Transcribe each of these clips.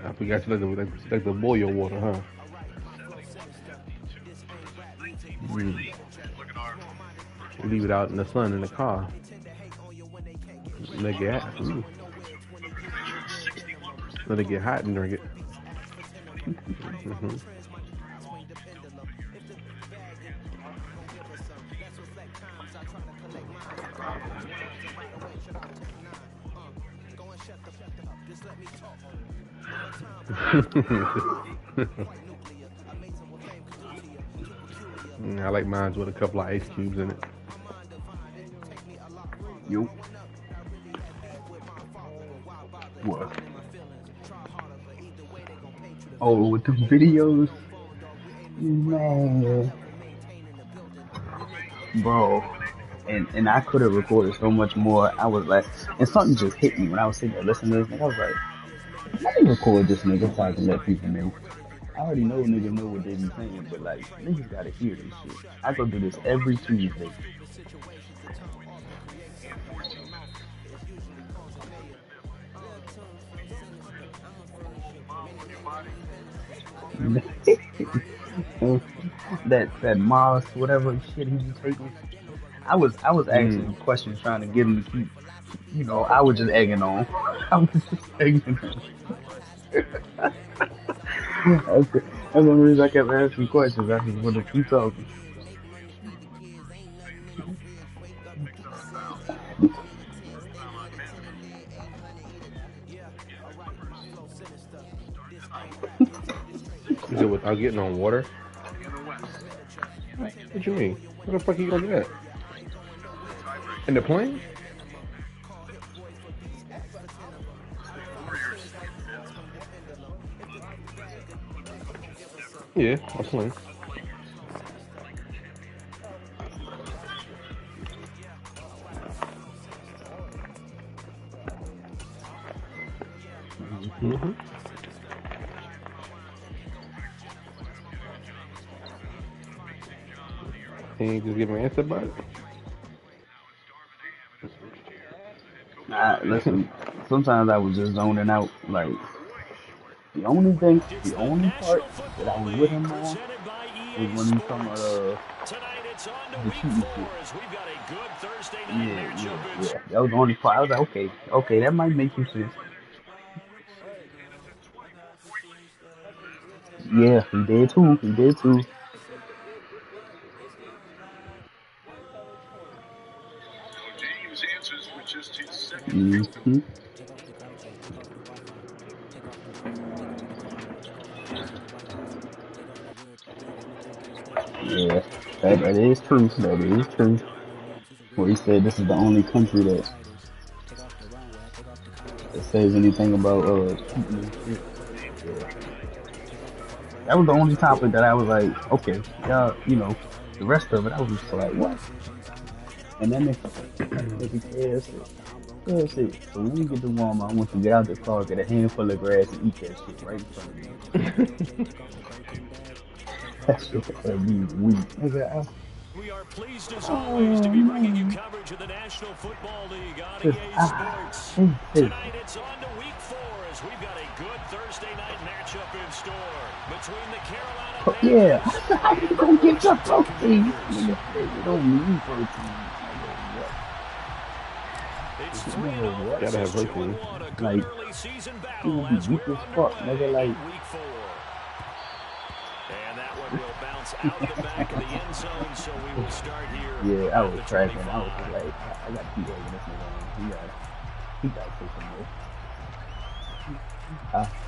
I forgot you like the boil water, huh? Mm. Leave it out in the sun in the car. Let it get hot. Let it get hot and drink it. Hmm. I like mine with a couple of ice cubes in it. Yo. What? Oh, with the videos? Man. Bro. And I could have recorded so much more. I was like, and something just hit me when I was sitting there listening to this. I was like, let me record this nigga so I can let people know. I already know niggas know what they be saying, but like, niggas gotta hear this shit. I go do this every Tuesday. that Mars, whatever shit he be taking. I was Mm. asking questions trying to get him to keep, I was just egging on. I was just egging on. That's the only reason I kept asking questions. I just wanted to keep talking. You said without getting on water? What you mean? How the fuck you gonna do that? In the plane? Yeah, a plane. Mm-hmm. He ain't just giving an answer about it. Listen, sometimes I was just zoning out. Like, the only part that I was with him on was when he was talking about the cheating shit. Yeah. That was the only part. I was like, okay, that might make some sense. Yeah, he did too. He did too. Mm-hmm. Yeah, that is true. That is true. Where he said this is the only country that says anything about cheating and shit. Yeah. That was the only topic that I was like, okay, yeah, the rest of it I was just like, what? And then nigga said, so when we get to Walmart, I want you to get out the car, get a handful of grass, and eat that shit right in front of me. That shit would be weak. Nigga, We are pleased as always oh to be bringing you man, coverage of the National Football League on just EA Sports. hate this. Tonight it's on to week 4 as we've got a good Thursday night matchup in store between the Carolina Yeah, Panthers how you and the gonna get your Washington protein? Commanders. Nigga said you don't need protein. It's Nigga, 3-0 what? Gotta have versus protein. 2-1, a good Like, early season you battle gonna be as weak we're as fuck, nigga. underway Like, in week 4. And that one will bounce out the back of the end zone, so we will start here yeah, I at was the cracking. I 25. was just like, I gotta keep egging this nigga on. He got to say some more.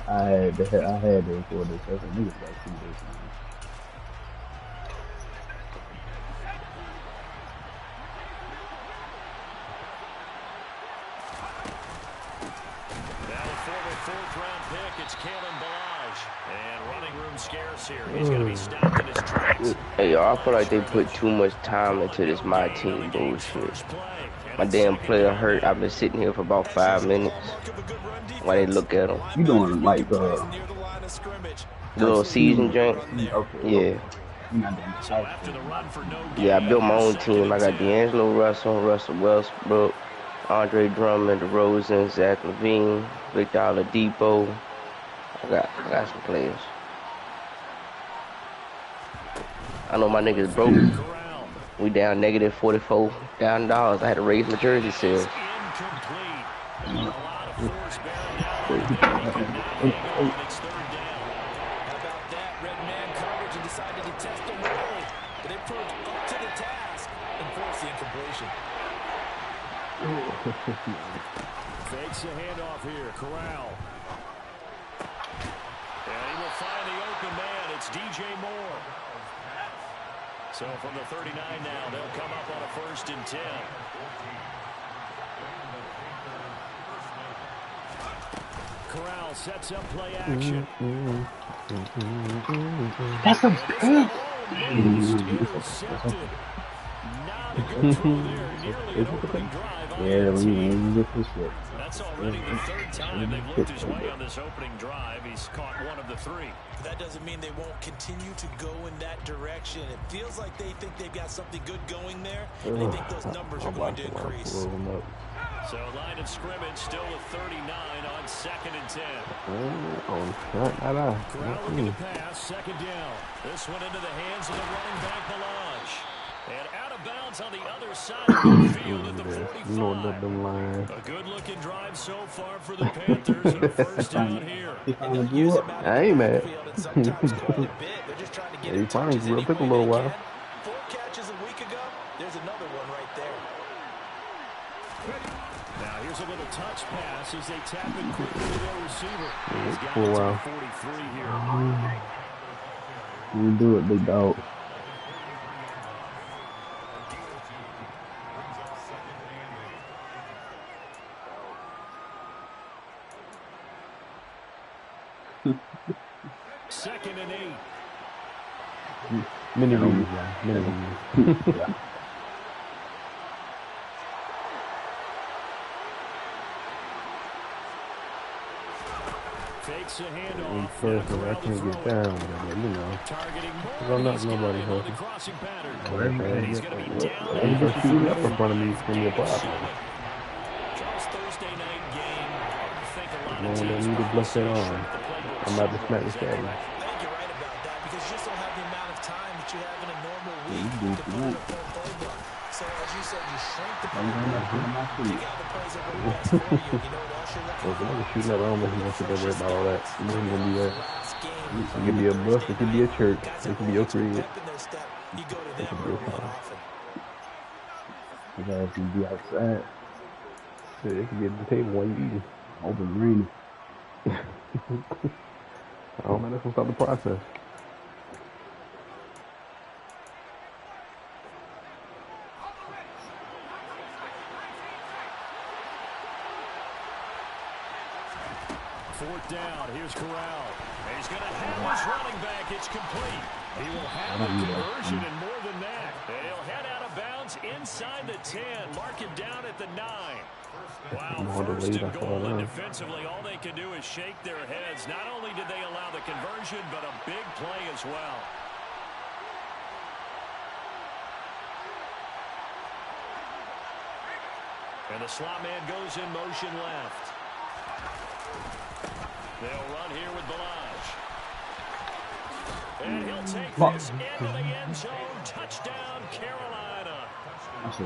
I had to record this. I said, niggas gotta see this, man. Now a former fourth-round pick, it's Kalen Balaj. And running room scarce here. He's going to be stopped in his tracks. Hey, yo, I feel Line of like they put scrimmage. too much time Calling into no this my gain on the team game's bullshit. first play. And My it's damn second player down hurt. I've now. been sitting here for about As 5 usual, minutes hallmark of a good run while they defense. look at him. You Linebackers doing making like plays near the line of scrimmage. The little season joint. okay. Yeah. You're not doing the So house after the thing. run for no Yeah, I gain, built my here's own second team. and I got 10. D'Angelo Russell, Russell Westbrook, Andre Drummond, DeRozan, Zach LaVine, Victor Oladipo, I got some players. I know my niggas broke. Corral. We down negative $44,000. I had to raise my jersey sales. Incomplete. A lot of force bearing down on the baby. Can now hang on. It's third down. How about that? Red man coverage and decided to test the world. But they proved up to the task and forced the incompletion. Fakes a handoff here. Corral. And he will find the open man. It's DJ Moore. So from the 39 now, they'll come up on a 1st and 10. Corral sets up play action. That's a bitch. Intercepted. Not a good throw there. Nearly an opening drive on Yeah, the we team. get this shit. That's already the 3rd time they've looked his way on this opening drive. He's caught one of the 3. That doesn't mean they won't continue to go in that direction. It feels like they think they've got something good going there, and they think those numbers are going to increase. So line of scrimmage still with 39 on 2nd and 10. Corral looking to pass, 2nd down. This one into the hands of the running back, Balaj. And out of bounds on the other side of the field at the 45. A good-looking drive so far for the Panthers. And a 1st down here. I ain't mad. He finally will take a little while. 4 catches a week ago. There's another one right there. Now here's a little touch pass as they tap it quickly to their receiver. He's got For a it to while. the 43 here. You do it, big dog. Second and 8. Mini reads, yeah. Mini reads. Yeah. Fakes a handoff. First, I can't get down, but you know. Targeting I'm Moore. not He's got nobody him on the healthy. crossing pattern. Okay, He's going to be down. I'm just shooting up in front of me. It's going to be a problem. Charles Thursday night game. I think a lot No of one teams don't need to bless that shrink arm. the playbook I'm about to somewhat smack the this caddy. game. I think you're right about that because you just don't have the amount of time that you have in a normal You week do to put in a full playbook. So as you said, you shrink the I'm going playbook, to put my feet. pick out the plays that work best for you. You know what else you're So if looking I'm for? shooting that arm, I'm going to worry about all that. You know, it's going to be that. Last game, It could be a bus, it could be a church, guys it that could be your want some crib. pep in their step, you go to It them could be your early and car. often. You guys can be outside. Shit, it could be at the table while you eating. Open raining. I don't know, that's going to stop the process. Fourth down. Here's Corral. And he's going to have his running back. It's complete. He will have a conversion and more than that. And he'll head out of bounds inside the 10. Mark him down at the 9. Wow, first and goal. And defensively, all they can do is shake their heads. Not only did they allow the conversion, but a big play as well. And the slot man goes in motion left. They'll run here with Balaj. And he'll take this into the end zone. Touchdown, Carolina.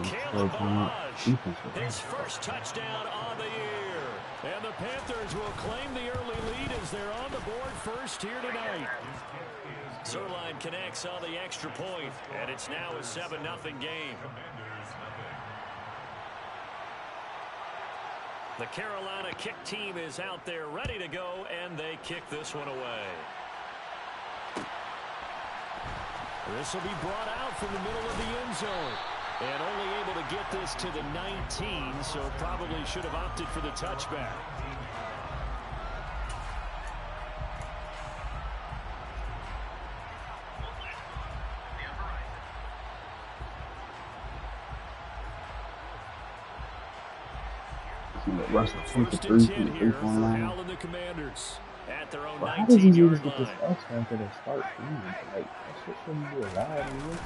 Caleb Balaj, his first touchdown on the year. And the Panthers will claim the early lead as they're on the board first here tonight. Zerline connects on the extra point, and it's now a 7-0 game. The Carolina kick team is out there ready to go, and they kick this one away. This will be brought out from the middle of the end zone. And only able to get this to the 19, so probably should have opted for the touchback. Russell, First and 10 here for Al and the Commanders at their own how does he use 19-yard get this line. X factor to start season? Like, that shit shouldn't be allowed in this.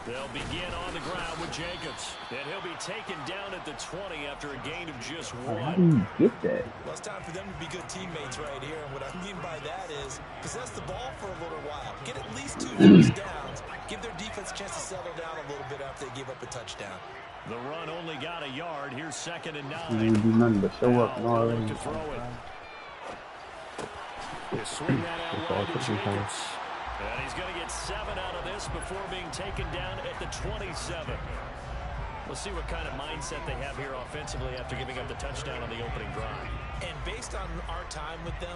They'll begin on the ground with Jacobs. And he'll be taken down at the 20 after a gain of just 1. How do you get that? Well, it's time for them to be good teammates right here. And what I mean by that is possess the ball for a little while. Get at least 2 first downs. Give their defense a chance to settle down a little bit after they give up a touchdown. The run only got a yard. Here's 2nd and 9. You didn't do nothing but show up and all that. To throw it. They swing that out wide to Jacobs. And he's going to get 7 out of this before being taken down at the 27. We'll see what kind of mindset they have here offensively after giving up the touchdown on the opening drive. And based on our time with them,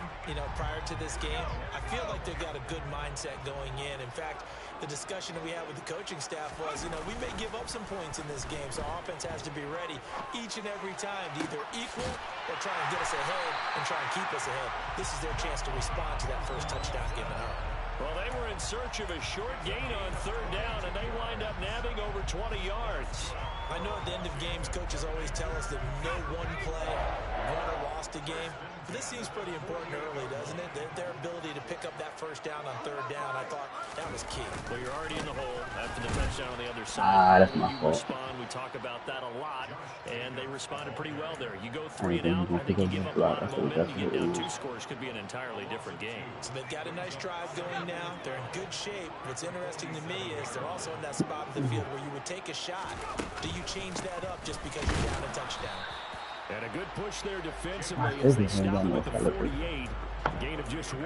prior to this game, I feel like they've got a good mindset going in. In fact, the discussion that we had with the coaching staff was, we may give up some points in this game, so our offense has to be ready each and every time to either equal or try and get us ahead and try and keep us ahead. This is their chance to respond to that first touchdown given up. Well, they were in search of a short gain on 3rd down, and they wind up nabbing over 20 yards. I know at the end of games, coaches always tell us that no one play won or lost a game. But this seems pretty important early, doesn't it? Their ability to pick up that first down on 3rd down, I thought that was key. Well, you're already in the hole after the touchdown on the other side. That's my fault. We talk about that a lot, and they responded pretty well there. You go 3 and out, I think you give up a lot of momentum. You get down 2 scores, could be an entirely different game. So they've got a nice drive going now. They're in good shape. What's interesting to me is they're also in that spot of the field where you would take a shot. Do you change that up just because you're down a touchdown? And a good push there defensively as they stop him at the 48. Gain of just 1.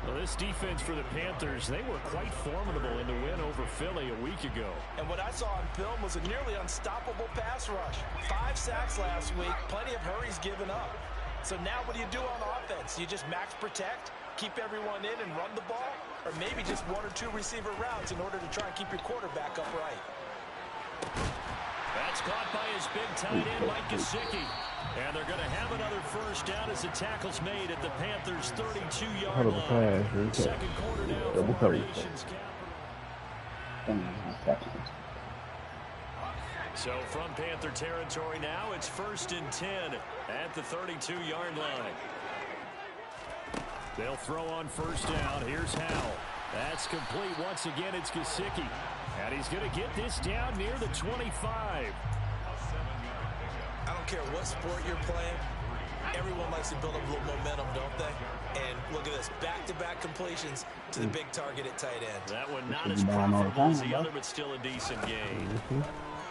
Well, this defense for the Panthers, they were quite formidable in the win over Philly a week ago. And what I saw on film was a nearly unstoppable pass rush. 5 sacks last week, plenty of hurries given up. So now what do you do on offense? You just max protect, keep everyone in and run the ball? Or maybe just 1 or 2 receiver routes in order to try and keep your quarterback upright? That's caught by his big tight end, Mike Gesicki. And they're going to have another first down as the tackle's made at the Panthers' 32-yard line. Second quarter now Double for coverage. Nation's capital. So from Panther territory now, it's 1st and 10 at the 32-yard line. They'll throw on first down. Here's Howell. That's complete. Once again, it's Gesicki. And he's going to get this down near the 25. I don't care what sport you're playing. Everyone likes to build up a little momentum, don't they? And look at this, back-to-back completions to the big target at tight end. That one not as profitable as the other, but still a decent game.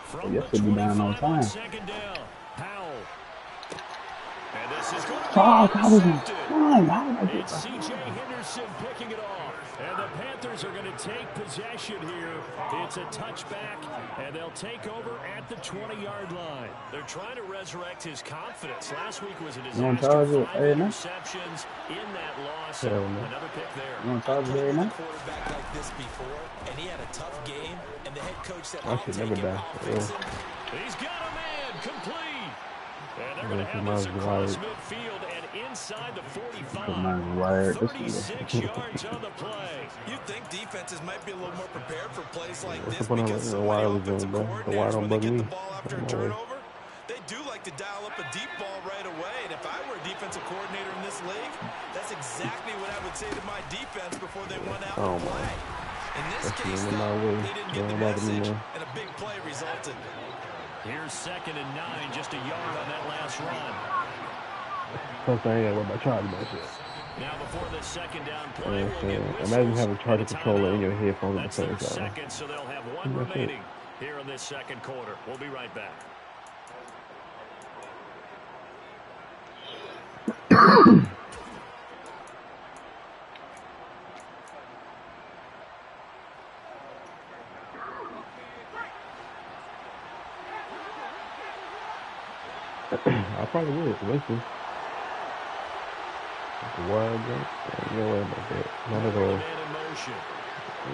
From the 25 on 2nd down, Powell. And this is going to be it's C.J. Henderson picking it off. And the Panthers are going to take possession here. It's a touchback, and they'll take over at the 20-yard line. They're trying to resurrect his confidence. Last week was a disaster. 5 interceptions in that loss. Another pick there. I've played with a quarterback like this before, and he had a tough game, and the head coach said, I'll take him, I'll fix him. He's got a man complete. And they're going to have this across midfield and inside the 45. 36 yards on the play. You'd think defenses might be a little more prepared for plays like this because so many offensive coordinators, when they get the ball after a turnover, they do like to dial up a deep ball right away. And if I were a defensive coordinator in this league, that's exactly what I would say to my defense before they went out and play. In this case, though, they didn't get the message, and a big play resulted. Here's 2nd and 9, just a yard on that last run. First thing I ain't about charge about shit. Now before the 2nd down play, imagine having a charger controller in your headphones at the same time. Second, so they'll have 1 remaining here in this 2nd quarter. We'll be right back. I probably would. Listen. The wild jump. No way about that. Not at all.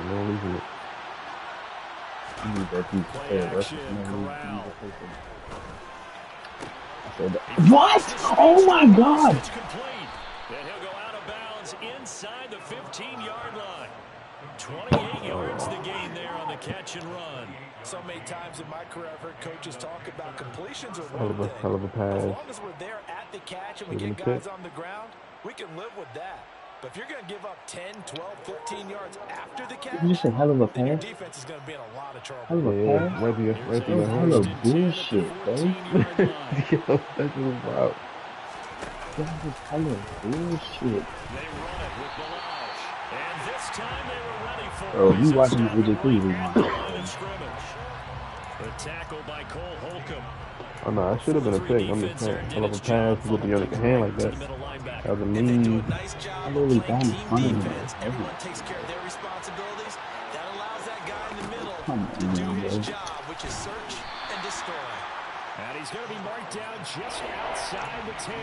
No reason. You need that piece of hair. That's no reason. What? Oh my God! Then he'll go out of bounds inside the 15-yard line. 28 yards the gain there on the catch and run. So many times in my career, I've heard coaches talk about completions are hell of a pass. As long as we're there at the catch and we get guys on the ground, we can live with that. But if you're going to give up 10, 12, 15 yards after the catch, Just a hell of a then your pass. defense is going to be in a lot of trouble. Hell of a pass. Right to your Hell hand. of bullshit, bro. Yo, that was wild. That was hella bullshit. They run it with Balaj. And this time they were ready for Bro, it. you watching the Right AJ3 rewind. at the line of scrimmage. The tackle by Cole Holcomb. Oh no, I should have been a pick. I'm just saying. I love a pass with the other hand like that. That was a mean. I literally down in front of him. Everyone takes care of their responsibilities. That allows that guy in the middle to do his job, which is search and destroy. And he's going to be marked down just outside the 10.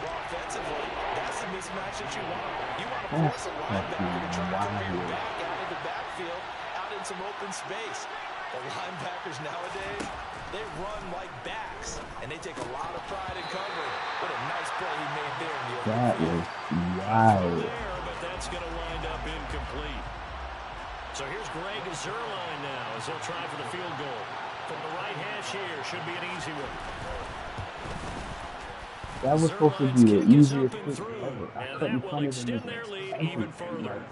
Well, offensively, that's the mismatch that you want. You want to force a linebacker to try to cover your back out of the backfield, out in some open space. The linebackers nowadays, they run like backs, and they take a lot of pride in covering. What a nice play he made there in the open That field. was wild. But that's going to wind up incomplete. So here's Greg Zuerlein now as he'll try for the field goal. From the right hash here, should be an easy one. That was supposed to be the easiest pick ever. I And couldn't that will find it extend in their the lead even further.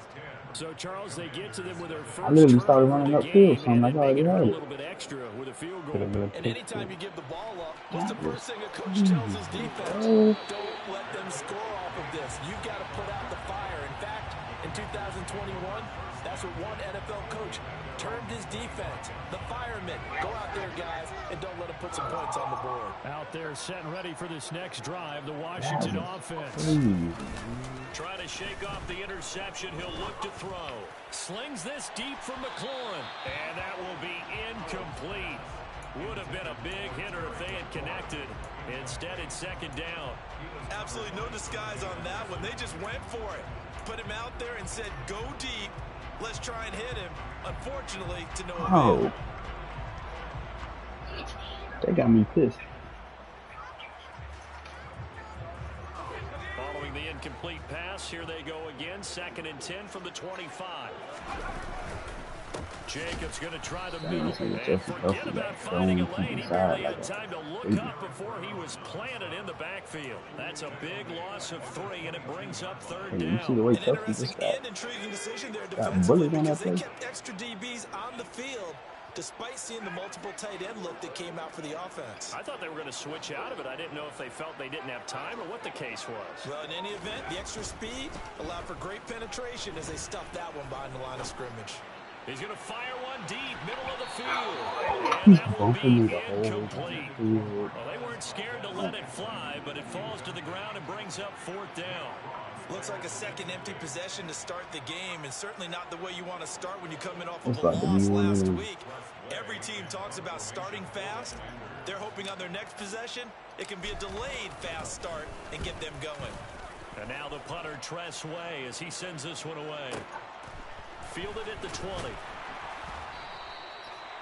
So Charles, they get to them with their first I literally started turnover running of the upfield, game, so I'm like, and I already they make had a it. little bit extra with a field Could have goal. been a And pick. anytime you give the ball up, what's the first thing a coach tells his defense? Don't let them score off of this. You've got to put out the fire. In fact, in 2021, that's what one NFL coach termed his defense. The firemen. Go out there, guys, and don't let them put some points on the board. Out there set and ready for this next drive, the Washington offense. Trying to shake off the interception. He'll look to throw. Slings this deep from McLaurin. And that will be incomplete. Would have been a big hitter if they had connected. Instead, it's second down. Absolutely no disguise on that one. They just went for it. Put him out there and said, go deep. Let's try and hit him. Unfortunately, to no avail. Oh. That got me pissed. Following the incomplete pass, here they go again. 2nd and 10 from the 25. Jacobs going to try the middle. And forget about finding a lane. He barely had time to look up before he was planted in the backfield. That's a big loss of 3, and it brings up 3rd down. You see the way An Tuffy interesting just got and intriguing decision there bullied defensively on that because they play. kept extra DBs on the field despite seeing the multiple tight end look that came out for the offense. I thought they were going to switch out of it. I didn't know if they felt they didn't have time or what the case was. Well, in any event, the extra speed allowed for great penetration as they stuffed that one behind the line of scrimmage. He's going to fire one deep, middle of the field. And that will be incomplete. Well, they weren't scared to let it fly, but it falls to the ground and brings up 4th down. Looks like a second empty possession to start the game, and certainly not the way you want to start when you come in off of a loss last week. Every team talks about starting fast. They're hoping on their next possession, it can be a delayed fast start and get them going. And now the punter, Tress Way, as he sends this one away. Fielded at the 20.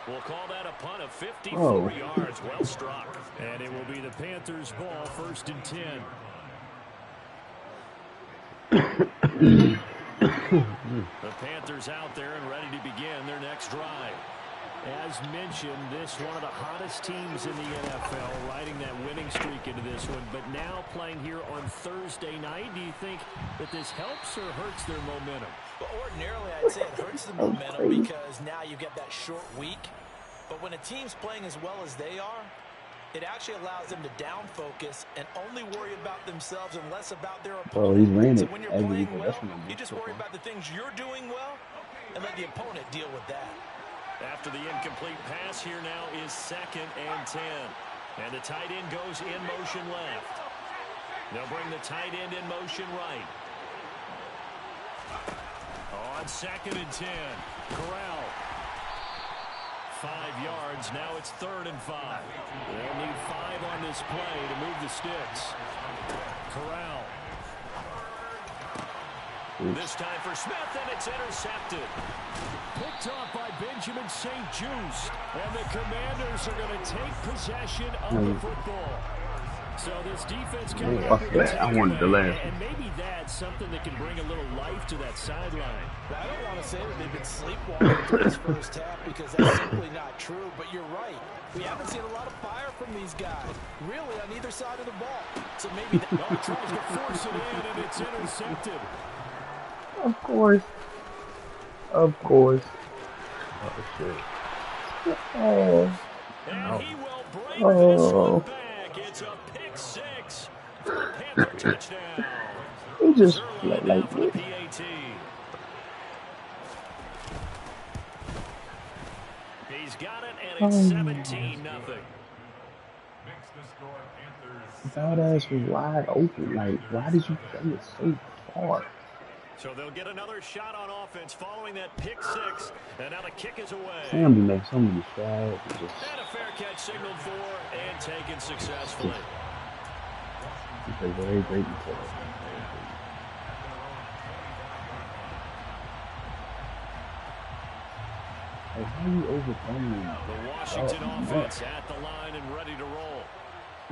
We'll call that a punt of 54 yards. Well struck. And it will be the Panthers' ball, 1st and 10. The Panthers out there and ready to begin their next drive. As mentioned, this one of the hottest teams in the NFL, riding that winning streak into this one, but now playing here on Thursday night. Do you think that this helps or hurts their momentum? Well, ordinarily, I'd say it hurts the momentum because now you get that short week. But when a team's playing as well as they are, it actually allows them to down focus and only worry about themselves and less about their opponent. Oh, he's ran So it. when you're playing well, you just worry about the things you're doing well and let the opponent deal with that. After the incomplete pass, here now is 2nd and 10. And the tight end goes in motion left. They'll bring the tight end in motion right. On 2nd and 10, Corral. 5 yards. Now it's 3rd and 5. They'll need 5 on this play to move the sticks. Corral. This time for Smith, and it's intercepted. Picked off by Benjamin St. Juste. And the Commanders are going to take possession of the football. So this defense coming up, I wanted the last. and maybe that that's something that can bring a little life to that sideline. I don't want to say that they've been sleepwalking through this first half because that's simply not true, but you're right. We haven't seen a lot of fire from these guys, really, on either side of the ball. So maybe that tries to force it in, and it's intercepted. Of course. Of course. Oh, shit. Oh. And he will break this one back. It's a pick six for a Panther touchdown. He just like for the PAT. He's got it, and it's 17-0. That ass was wide open. Like, why did you play it so far? So they'll get another shot on offense following that pick six, and now the kick is away. Sam, you make so many strides. And a fair catch signaled for and taken successfully. He played very great before. Like, how you overcoming the Washington offense at the line and ready to roll.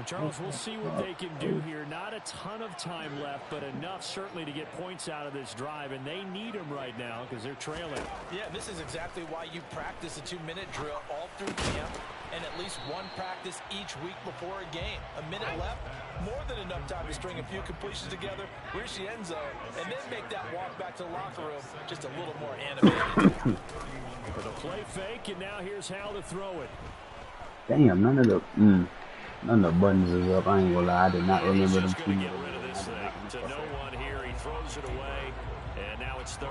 Charles, we'll see what they can do here. Not a ton of time left, but enough certainly to get points out of this drive, and they need them right now because they're trailing. Yeah, this is exactly why you practice a 2-minute drill all through camp and at least one practice each week before a game. A minute left, more than enough time to string a few completions together, reach the end zone, and then make that walk back to the locker room just a little more animated. For the play fake, and now here's how to throw it. Damn, none of the buttons is up. I ain't gonna lie, I did not remember them. Get rid of this thing to no one here. He throws it away, and now it's third.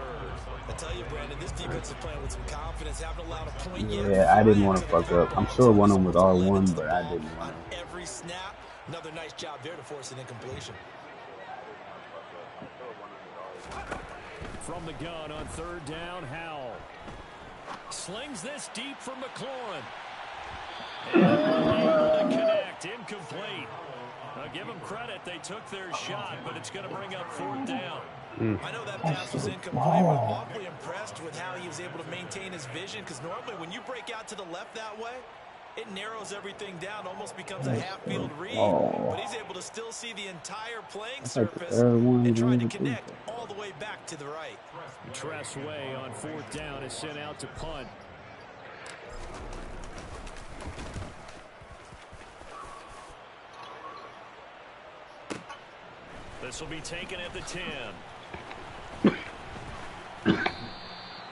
I tell you, Brandon, this defense is playing with some confidence. Haven't allowed a point yet. Yeah, I didn't want to fuck up. I'm sure one of them was R1, but I didn't want to. Every snap, another nice job there to force an incompletion. From the gun on third down, Howell slings this deep for McLaurin. And able to connect, incomplete. Give them credit, they took their shot, but it's going to bring up fourth down. I know that pass was incomplete, but I'm awfully impressed with how he was able to maintain his vision, because normally when you break out to the left that way, it narrows everything down, almost becomes a half-field read, but he's able to still see the entire playing surface and trying to connect all the way back to the right. Tressway on fourth down is sent out to punt. This will be taken at the 10.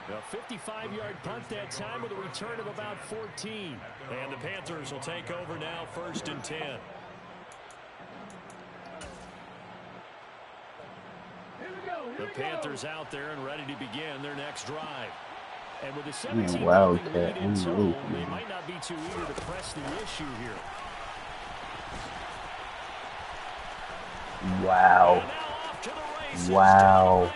A 55-yard punt that time with a return of about 14. And the Panthers will take over now, 1st and 10. The Panthers out there and ready to begin their next drive. And with the 17-0 lead in tow, they might not be too eager to press the issue here. Wow. Wow.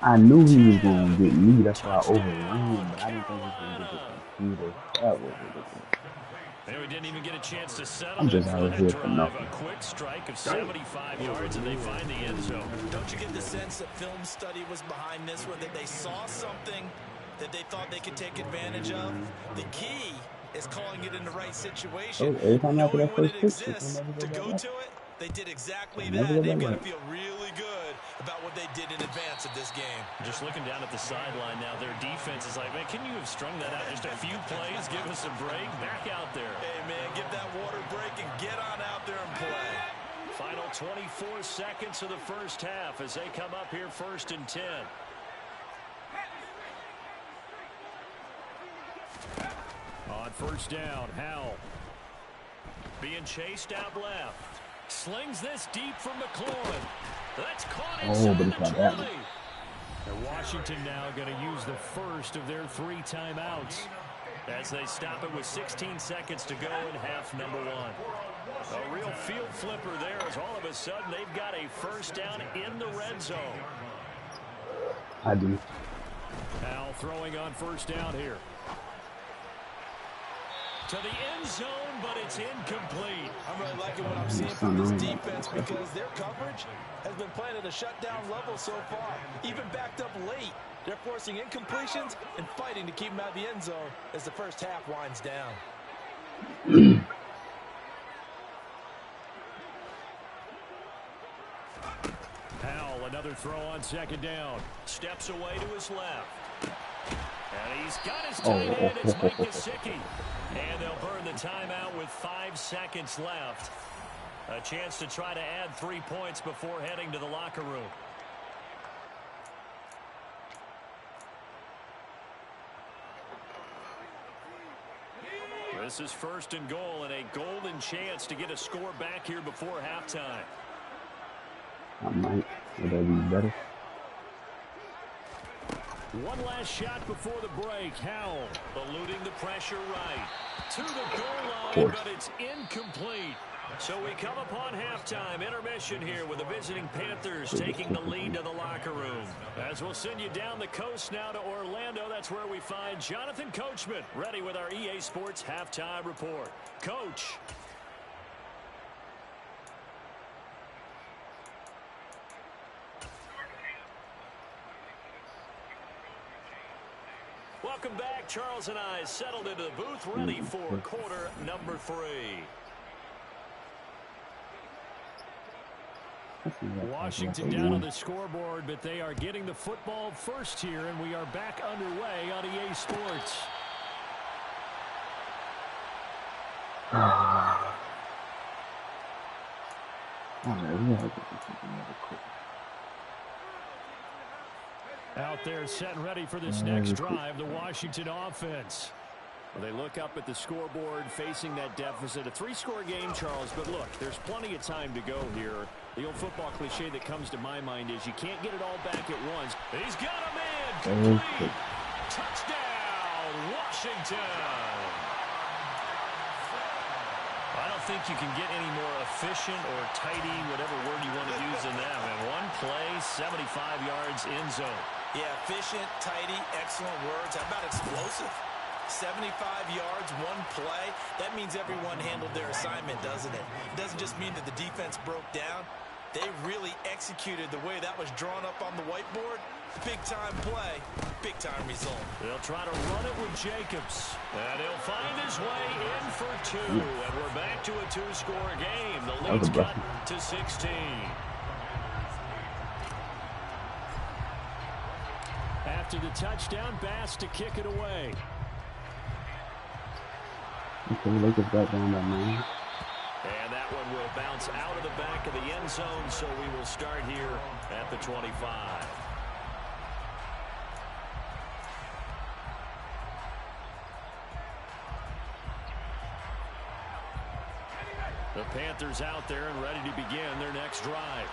I knew he was going to get me. That's why I overran him, but I didn't think he was going to get the computer. That was ridiculous. We didn't even get a chance to settle. I'm just out here for nothing. A quick strike of 75 yards, and they find the end zone. Don't you get the sense that film study was behind this one, that they saw something that they thought they could take advantage of? The key is calling it in the right situation. Every time after that when first it pitch, exists, to go to it, they did exactly that. They've got to feel really good about what they did in advance of this game. Just looking down at the sideline now, their defense is like, man, can you have strung that out just a few plays? Give us a break. Back out there. Hey, man, give that water break and get on out there and play. Final 24 seconds of the first half as they come up here 1st and 10. On first down, Howell being chased out left. Slings this deep for McLaurin. That's caught inside the 20. And Washington now going to use the first of their 3 timeouts as they stop it with 16 seconds to go in half number 1. A real field flipper there as all of a sudden they've got a first down in the red zone. I do. Howell throwing on first down here. To the end zone, but it's incomplete. I'm really liking what I'm seeing from this defense because their coverage has been playing at a shutdown level so far. Even backed up late, they're forcing incompletions and fighting to keep them out of the end zone as the first half winds down. Howell, another throw on second down. Steps away to his left. And he's got his tight end. It's Mike Gesicki. And they'll burn the timeout with 5 seconds left. A chance to try to add 3 points before heading to the locker room. This is 1st and goal and a golden chance to get a score back here before halftime. I might. Would that be better? One last shot before the break. Howell eluding the pressure right. To the goal line, but it's incomplete. So we come upon halftime intermission here with the visiting Panthers taking the lead to the locker room. As we'll send you down the coast now to Orlando, that's where we find Jonathan Coachman ready with our EA Sports halftime report. Coach. Welcome back. Charles and I settled into the booth ready for quarter number 3. Washington down on the scoreboard, but they are getting the football first here, and we are back underway on EA Sports. Out there set and ready for this next drive, the Washington offense. Well, they look up at the scoreboard facing that deficit. A 3-score game, Charles, but look, there's plenty of time to go here. The old football cliche that comes to my mind is you can't get it all back at once. He's got a man complete. Touchdown, Washington. I don't think you can get any more efficient or tidy, whatever word you want to use in that. And one play, 75 yards in zone. Yeah, efficient, tidy, excellent words. How about explosive? 75 yards, one play. That means everyone handled their assignment, doesn't it? It doesn't just mean that the defense broke down. They really executed the way that was drawn up on the whiteboard. Big-time play, big-time result. They'll try to run it with Jacobs. And he'll find his way in for 2. And we're back to a 2-score game. The lead's cut to 16. After the touchdown, Bass to kick it away. Okay, Lakers got down that man. And that one will bounce out of the back of the end zone, so we will start here at the 25. The Panthers out there and ready to begin their next drive.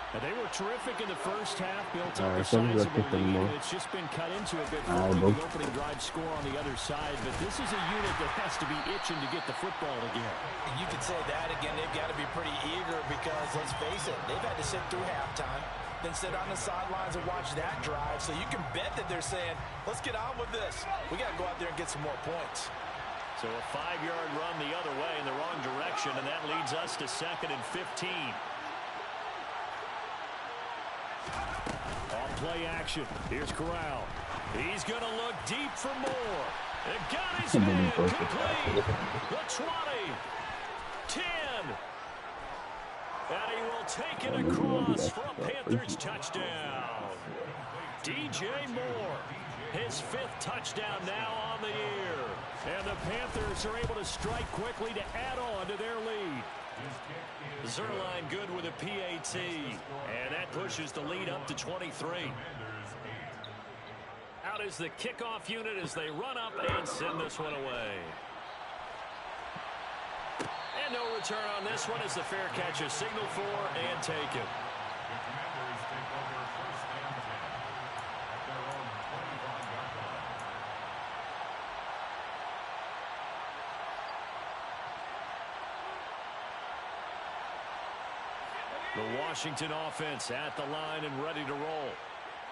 And they were terrific in the first half, built up a sizable lead. It's just been cut into a bit following the opening drive score on the other side. But this is a unit that has to be itching to get the football again. And you could say that again. They've got to be pretty eager because, let's face it, they've had to sit through halftime, then sit on the sidelines and watch that drive. So you can bet that they're saying, let's get on with this. We got to go out there and get some more points. So a 5-yard run the other way in the wrong direction, and that leads us to 2nd and 15. On play action, here's Corral. He's going to look deep for more. It got his man complete. The 20, 10. And he will take it across for a Panthers touchdown. DJ Moore, his 5th touchdown now on the year. And the Panthers are able to strike quickly to add on to their lead. Zerline good with a PAT, and that pushes the lead up to 23. Out is the kickoff unit as they run up and send this one away. And no return on this one as the fair catch is signaled for and taken. The Washington offense at the line and ready to roll.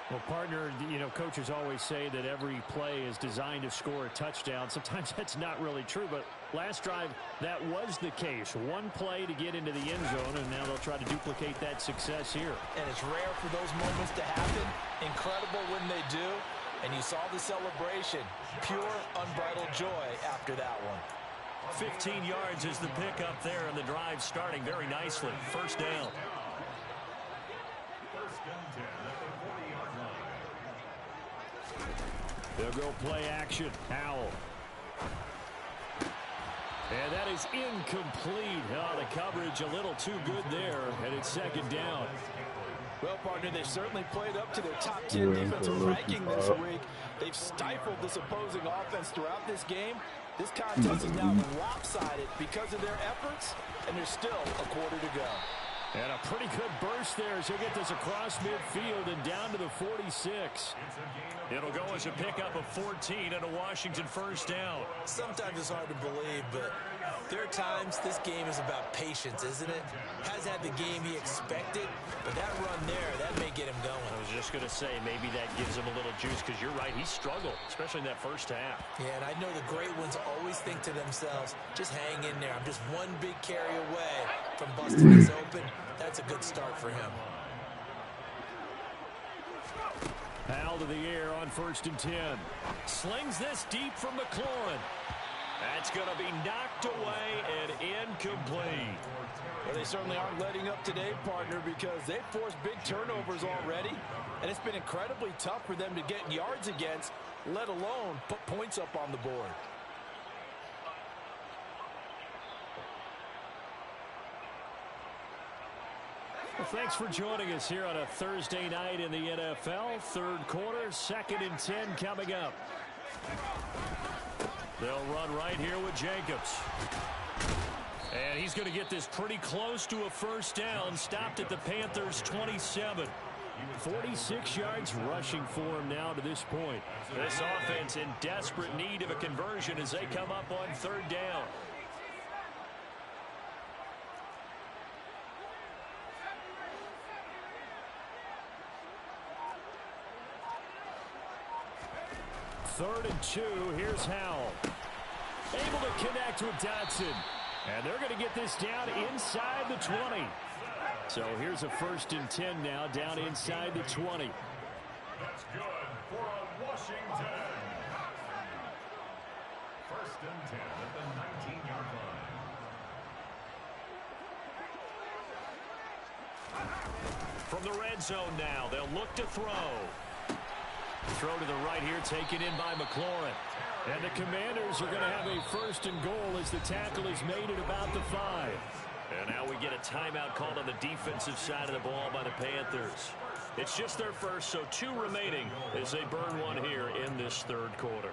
Well, partner, you know, coaches always say that every play is designed to score a touchdown. Sometimes that's not really true, but last drive, that was the case. One play to get into the end zone, and now they'll try to duplicate that success here. And it's rare for those moments to happen. Incredible when they do. And you saw the celebration. Pure, unbridled joy after that one. 15 yards is the pickup there, and the drive starting very nicely. First down. They'll go play action. Howell. And that is incomplete. Oh, the coverage a little too good there, and it's second down. Well, partner, they've certainly played up to their top 10 defensive ranking this week. They've stifled this opposing offense throughout this game. This contest is now lopsided because of their efforts, and there's still a quarter to go. And a pretty good burst there as he'll get this across midfield and down to the 46. It'll go as a pickup of 14 and a Washington first down. Sometimes it's hard to believe, but there are times this game is about patience, isn't it? Has had the game he expected, but that run there, that may get him going. I was just going to say, maybe that gives him a little juice, because you're right, he struggled, especially in that first half. Yeah, and I know the great ones always think to themselves, just hang in there. I'm just one big carry away from busting this open. That's a good start for him. Powell to the air on 1st and 10. Slings this deep from McLaurin. That's going to be knocked away and incomplete. Well, they certainly aren't letting up today, partner, because they've forced big turnovers already, and it's been incredibly tough for them to get yards against, let alone put points up on the board. Well, thanks for joining us here on a Thursday night in the NFL. Third quarter, 2nd and 10 coming up. They'll run right here with Jacobs. And he's going to get this pretty close to a first down. Stopped at the Panthers' 27. 46 yards rushing for him now to this point. This offense in desperate need of a conversion as they come up on 3rd down. Third and 2. Here's Howell. Able to connect with Dotson. And they're going to get this down inside the 20. So here's a 1st and 10 now, down inside the 20. That's good for a Washington. 1st and 10 at the 19-yard line. From the red zone now, they'll look to throw. Throw to the right here, taken in by McLaurin. And the Commanders are going to have a 1st and goal as the tackle is made at about the 5. And now we get a timeout called on the defensive side of the ball by the Panthers. It's just their first, so 2 remaining as they burn one here in this 3rd quarter.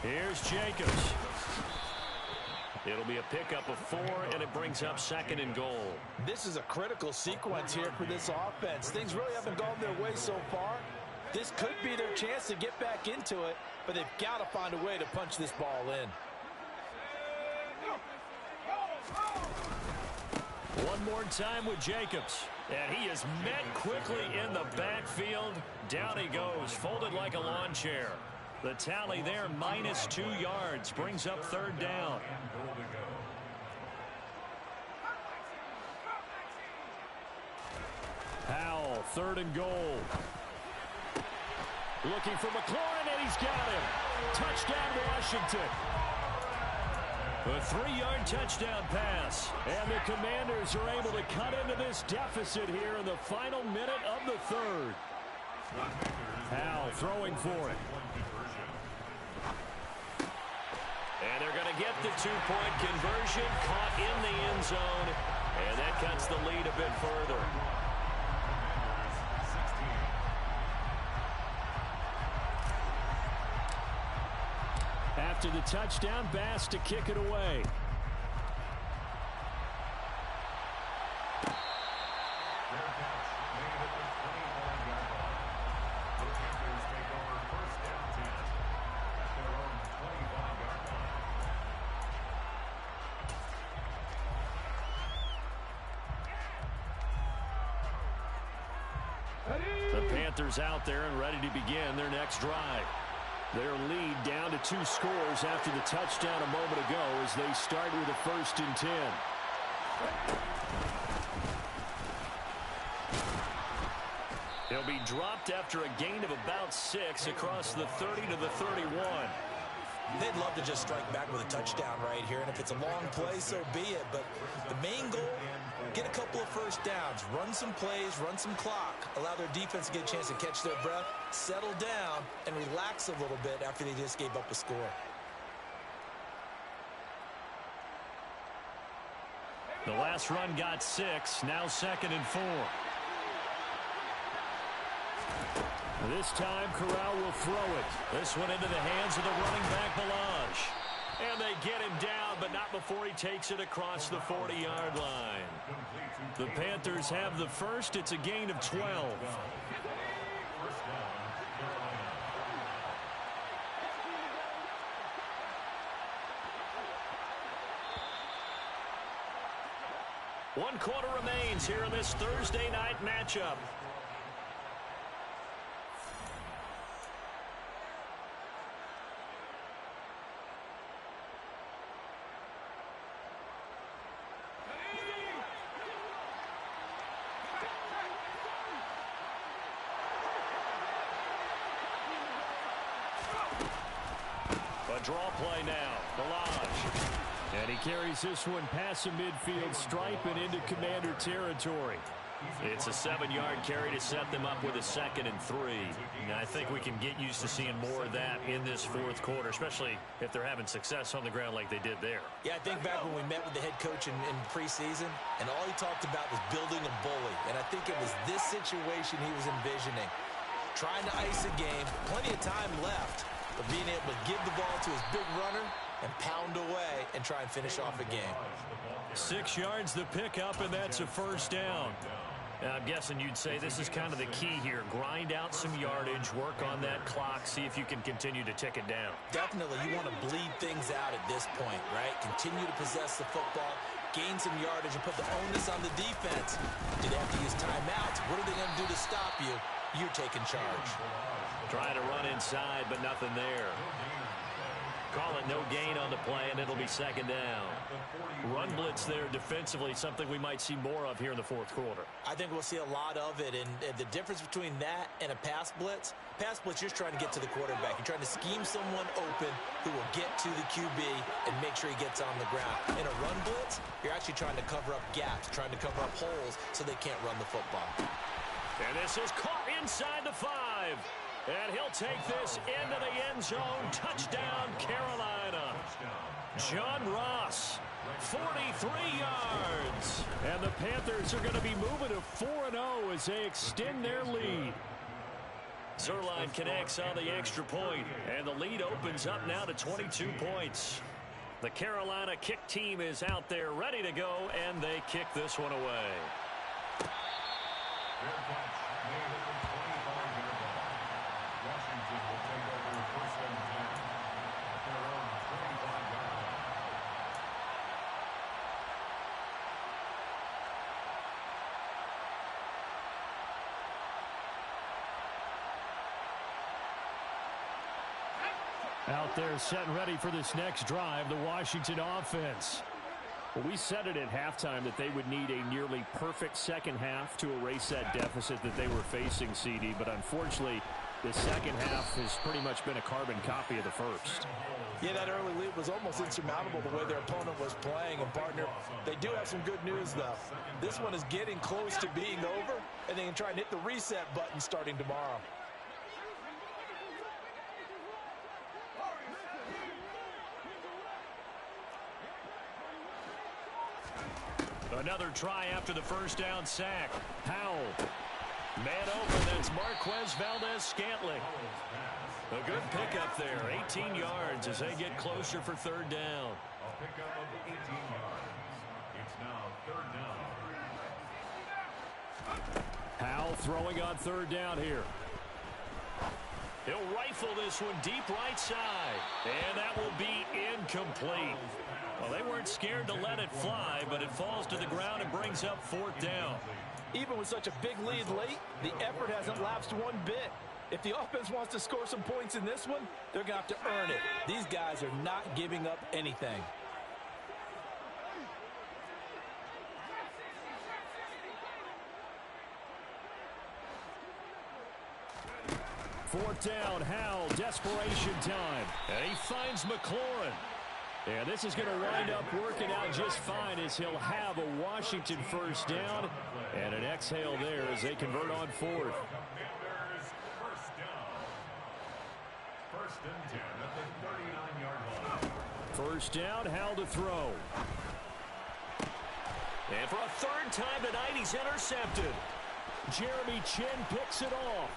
Here's Jacobs. It'll be a pickup of 4, and it brings up 2nd and goal. This is a critical sequence here for this offense. Things really haven't gone their way so far. This could be their chance to get back into it, but they've got to find a way to punch this ball in. One more time with Jacobs. And he is met quickly in the backfield. Down he goes, folded like a lawn chair. The tally there, -2 yards, brings up 3rd down. Powell, 3rd and goal. Looking for McLaurin, and he's got him. Touchdown, Washington. A 3-yard touchdown pass. And the Commanders are able to cut into this deficit here in the final minute of the 3rd. Powell throwing for it. And they're going to get the 2-point conversion, caught in the end zone, and that cuts the lead a bit further. After the touchdown, Bass to kick it away. The Panthers out there and ready to begin their next drive. Their lead down to 2 scores after the touchdown a moment ago as they start with a 1st and 10. He'll be dropped after a gain of about 6 across the 30 to the 31. They'd love to just strike back with a touchdown right here, and if it's a long play, so be it. But the main goal, get a couple of first downs, run some plays, run some clock, allow their defense to get a chance to catch their breath, settle down, and relax a little bit after they just gave up a score. The last run got 6, now 2nd and 4. This time, Corral will throw it. This one into the hands of the running back, Balaj. And they get him down, but not before he takes it across the 40-yard line. The Panthers have the first. It's a gain of 12. One quarter remains here in this Thursday night matchup. A draw play now. Balaj. And he carries this one past the midfield stripe and into Commander territory. It's a 7-yard carry to set them up with a 2nd and 3. And I think we can get used to seeing more of that in this fourth quarter, especially if they're having success on the ground like they did there. Yeah, I think back when we met with the head coach in preseason, and all he talked about was building a bully. And I think it was this situation he was envisioning. Trying to ice a game, plenty of time left, but being able to give the ball to his big runner and pound away and try and finish off a game. 6 yards the pickup, and that's a first down. Now, I'm guessing you'd say this is kind of the key here. Grind out some yardage, work on that clock, see if you can continue to tick it down. Definitely, you want to bleed things out at this point, right? Continue to possess the football, gain some yardage, and put the onus on the defense. Do they have to use timeouts? What are they going to do to stop you? You're taking charge. Trying to run inside, but nothing there. Call it no gain on the play, and it'll be 2nd down. Run blitz there defensively, something we might see more of here in the fourth quarter. I think we'll see a lot of it, and the difference between that and a pass blitz, you're trying to get to the quarterback. You're trying to scheme someone open who will get to the QB and make sure he gets on the ground. In a run blitz, you're actually trying to cover up gaps, trying to cover up holes so they can't run the football. And this is caught inside the 5. And he'll take this into the end zone. Touchdown, Carolina. John Ross, 43 yards. And the Panthers are going to be moving to 4-0 as they extend their lead. Zerline connects on the extra point, and the lead opens up now to 22 points. The Carolina kick team is out there ready to go, and they kick this one away. Washington will take over 1st and 10 at their own 25-yard line. Out there set and ready for this next drive, the Washington offense. Well, we said it at halftime that they would need a nearly perfect second half to erase that deficit that they were facing, CD, but unfortunately, the second half has pretty much been a carbon copy of the first. Yeah, that early lead was almost insurmountable the way their opponent was playing. And, partner, they do have some good news, though. This one is getting close to being over, and they can try and hit the reset button starting tomorrow. Another try after the first down sack. Howell. Man open, that's Marquez Valdez-Scantling. A good pickup there, 18 yards as they get closer for 3rd down. A pickup of 18 yards. It's now 3rd down. Howell throwing on 3rd down here. He'll rifle this one deep right side. And that will be incomplete. Well, they weren't scared to let it fly, but it falls to the ground and brings up 4th down. Even with such a big lead late, the effort hasn't lapsed one bit. If the offense wants to score some points in this one, they're going to have to earn it. These guys are not giving up anything. 4th down, Howell, desperation time. And he finds McLaurin. And this is going to wind up working out just fine as he'll have a Washington 1st down. And an exhale there as they convert on 4th. First and 10 at the 39-yard line. 1st down, Howell to throw. And for a 3rd time tonight, he's intercepted. Jeremy Chin picks it off.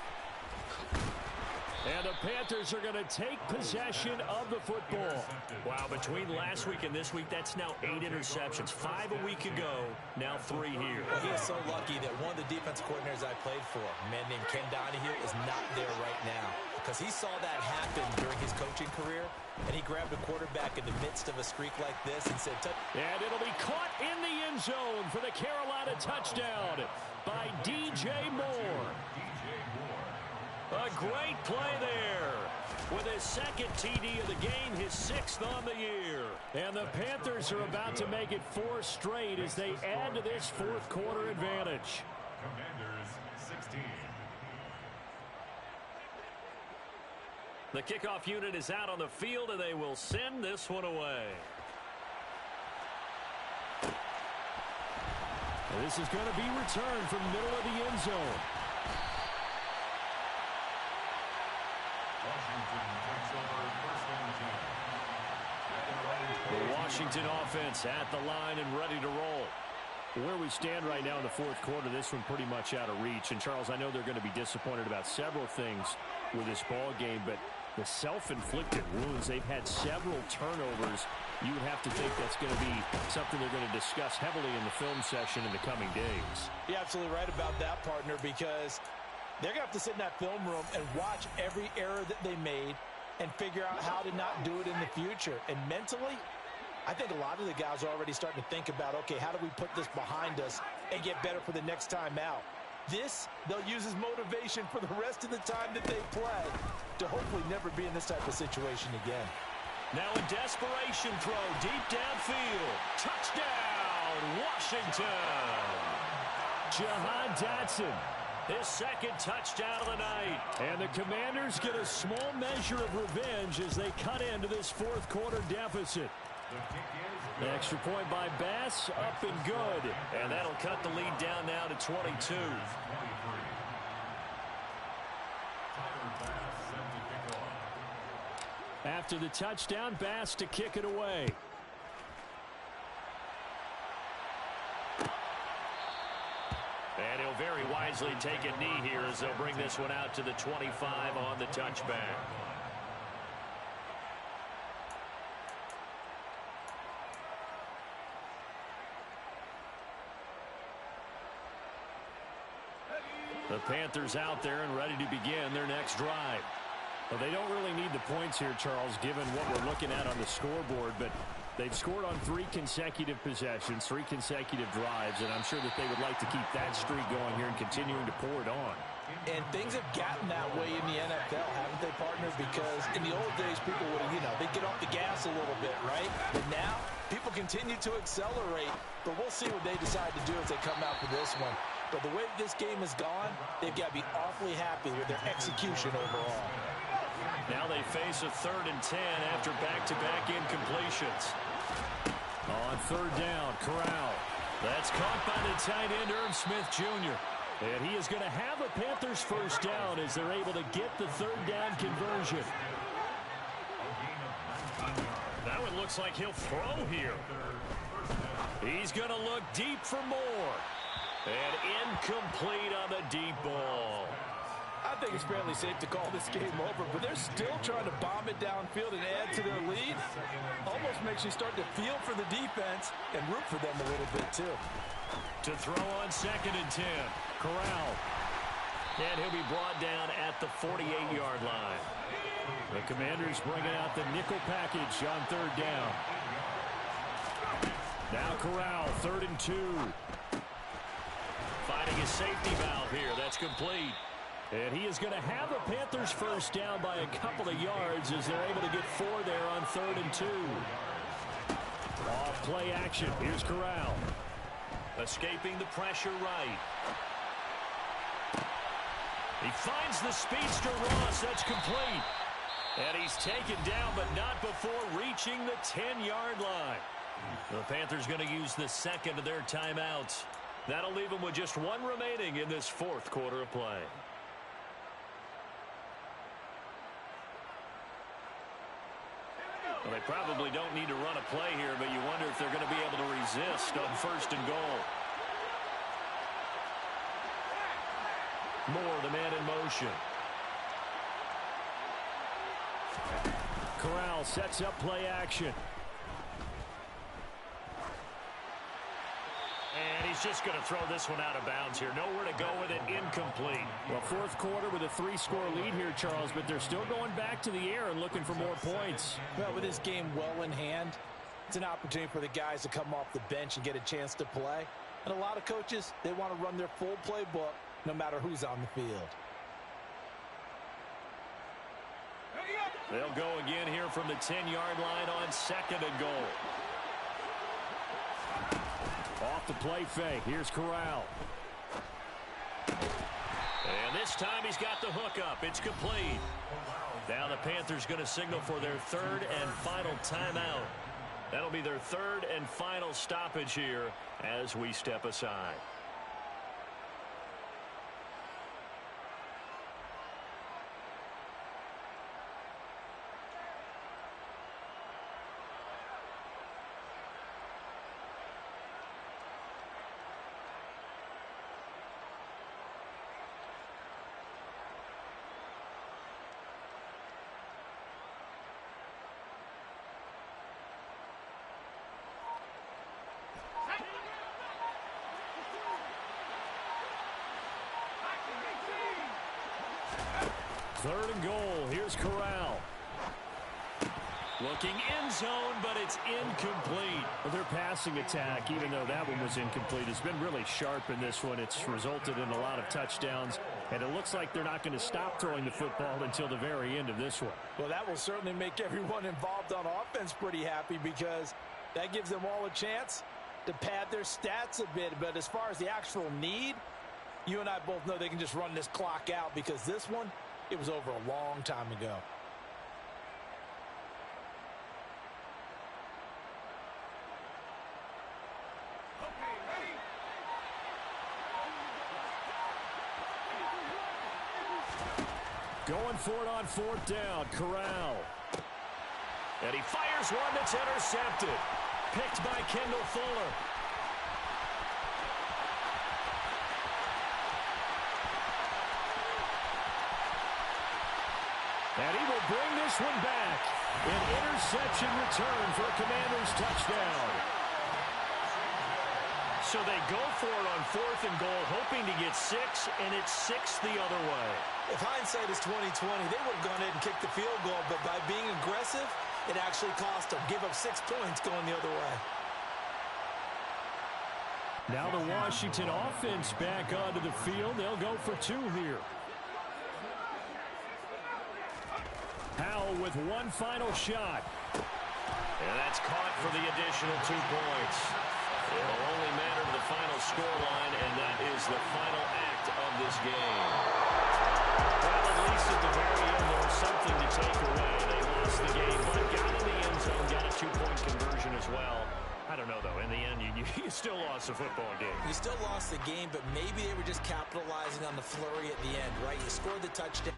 And the Panthers are going to take possession of the football. Wow, between last week and this week, that's now 8 interceptions. 5 a week ago, now 3 here. Well, he is so lucky that one of the defensive coordinators I played for, a man named Ken Donahue, is not there right now. Because he saw that happen during his coaching career, and he grabbed a quarterback in the midst of a streak like this and said, and it'll be caught in the end zone for the Carolina touchdown by DJ Moore. A great play there with his 2nd TD of the game, his 6th on the year. And the Panthers are about to make it 4 straight as they add to this 4th quarter advantage. Commanders 16. The kickoff unit is out on the field, and they will send this one away. And this is going to be returned from the middle of the end zone. Washington takes over first and 10. The Washington offense at the line and ready to roll. Where we stand right now in the 4th quarter, this one pretty much out of reach. And, Charles, I know they're going to be disappointed about several things with this ball game, but the self-inflicted wounds, they've had several turnovers. You would have to think that's going to be something they're going to discuss heavily in the film session in the coming days. You're absolutely right about that, partner, because they're going to have to sit in that film room and watch every error that they made and figure out how to not do it in the future. And mentally, I think a lot of the guys are already starting to think about, okay, how do we put this behind us and get better for the next time out? This, they'll use as motivation for the rest of the time that they play to hopefully never be in this type of situation again. Now a desperation throw deep downfield. Touchdown, Washington. Jahan Dotson, his 2nd touchdown of the night. And the Commanders get a small measure of revenge as they cut into this 4th quarter deficit. The extra point by Bass, up and good. And that'll cut the lead down now to 22. After the touchdown, Bass to kick it away. And he'll very wisely take a knee here as they'll bring this one out to the 25 on the touchback. The Panthers out there and ready to begin their next drive. Well, they don't really need the points here, Charles, given what we're looking at on the scoreboard, but they've scored on 3 consecutive possessions, 3 consecutive drives, and I'm sure that they would like to keep that streak going here and continuing to pour it on. And things have gotten that way in the NFL, haven't they, partner? Because in the old days, people would, they'd get off the gas a little bit, right? But now, people continue to accelerate, but we'll see what they decide to do as they come out for this one. But the way this game has gone, they've got to be awfully happy with their execution overall. Now they face a 3rd and 10 after back-to-back incompletions. On 3rd down, Corral. That's caught by the tight end, Irv Smith Jr. And he is going to have a Panthers 1st down as they're able to get the 3rd down conversion. That one looks like he'll throw here. He's going to look deep for more. And incomplete on the deep ball. I think it's fairly safe to call this game over, but they're still trying to bomb it downfield and add to their lead. Almost makes you start to feel for the defense and root for them a little bit, too. To throw on 2nd and 10. Corral. And he'll be brought down at the 48-yard line. The Commanders bringing out the nickel package on 3rd down. Now Corral, 3rd and 2. Finding a safety valve here. That's complete. And he is going to have a Panthers 1st down by a couple of yards as they're able to get 4 there on 3rd and 2. Off play action. Here's Corral. Escaping the pressure right. He finds the speedster Ross. That's complete. And he's taken down, but not before reaching the 10-yard line. The Panthers going to use the second of their timeouts. That'll leave them with just one remaining in this fourth quarter of play. Well, they probably don't need to run a play here, but you wonder if they're going to be able to resist on 1st and goal. Moore, the man in motion. Corral sets up play action. And he's just going to throw this one out of bounds here. Nowhere to go with it. Incomplete. Well, fourth quarter with a 3-score lead here, Charles, but they're still going back to the air and looking for more points. Well, with this game well in hand, it's an opportunity for the guys to come off the bench and get a chance to play. And a lot of coaches, they want to run their full playbook no matter who's on the field. They'll go again here from the 10-yard line on 2nd and goal. Off the play fake. Here's Corral. And this time he's got the hook up. It's complete. Now the Panthers going to signal for their 3rd and final timeout. That'll be their 3rd and final stoppage here as we step aside. Third and goal. Here's Corral. Looking end zone, but it's incomplete. Well, their passing attack, even though that one was incomplete, has been really sharp in this one. It's resulted in a lot of touchdowns, and it looks like they're not going to stop throwing the football until the very end of this one. Well, that will certainly make everyone involved on offense pretty happy because that gives them all a chance to pad their stats a bit. But as far as the actual need, you and I both know they can just run this clock out because this one, it was over a long time ago. Going for it on 4th down. Corral. And he fires one that's intercepted. Picked by Kendall Fuller. And he will bring this one back. An interception return for a Commanders touchdown. So they go for it on 4th and goal, hoping to get 6, and it's 6 the other way. If hindsight is 20/20, they would have gone ahead and kicked the field goal, but by being aggressive, it actually cost them. Give up 6 points going the other way. Now the Washington offense back onto the field. They'll go for 2 here. Powell with one final shot. And that's caught for the additional 2 points. It'll only matter to the final scoreline, and that is the final act of this game. Well, at least at the very end, there was something to take away. They lost the game, but got in the end zone, got a 2-point conversion as well. I don't know, though. In the end, you still lost the football game. You still lost the game, but maybe they were just capitalizing on the flurry at the end, right? You scored the touchdown.